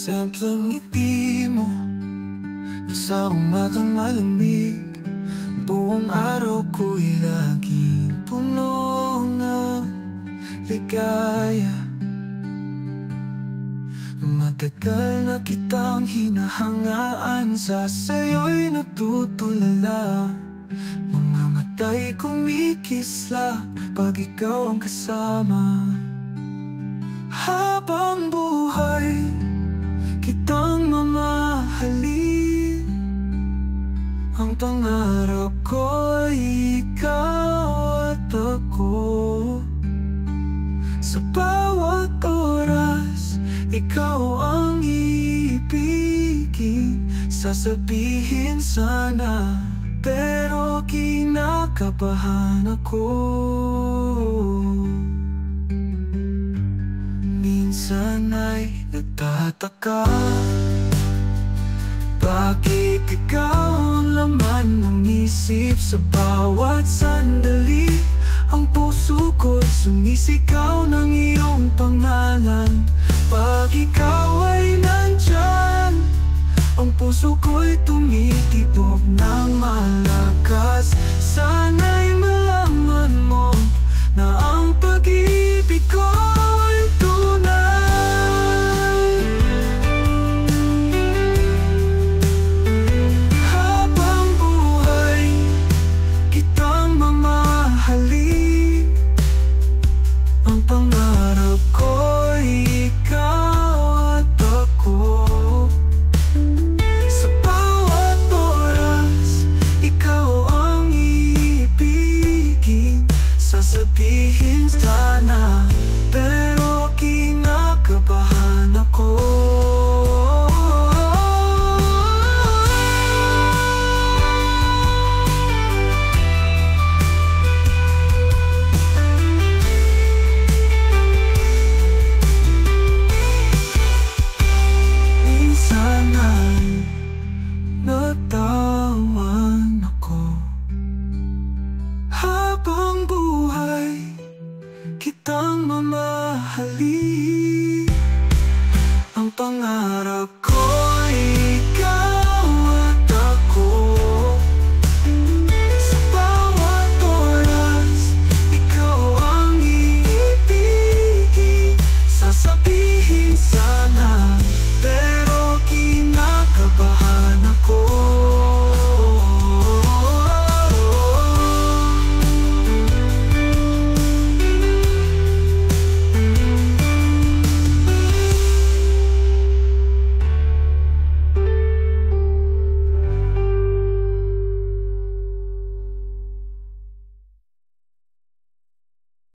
Simpleng ngiti mo sa umatang malamig. Buong araw ko'y laging puno ng ligaya. Matagal na kitang hinahangaan, sa sayo'y natutulala. Mga mata'y kumikisla pag ikaw ang kasama. Habang buhay kitang mamahalin, ang pangarap ko'y ikaw at ako. Sa bawat oras, ikaw ang iibigin. Sasabihin sana, pero kinakabahan ako. Minsan ay nagtataka, bakit ikaw ang laman ng isip sa bawat sandali? Ang puso ko'y sumisigaw ng iyong pangalan. Pag ikaw ay nandyan, ang puso ko'y tumitibok ng malakas. Sana'y malaman mo na ang pag-ibig ko'y tunay. Habang buhay kitang mamahalin, ang pangarap ko'y ikaw at ako. Sa bawat oras, ikaw ang iibigin. Sasabihin sana, pero kinakabahan ako. Minsan ay natawan ako. Habang buhay kitang mamahalin,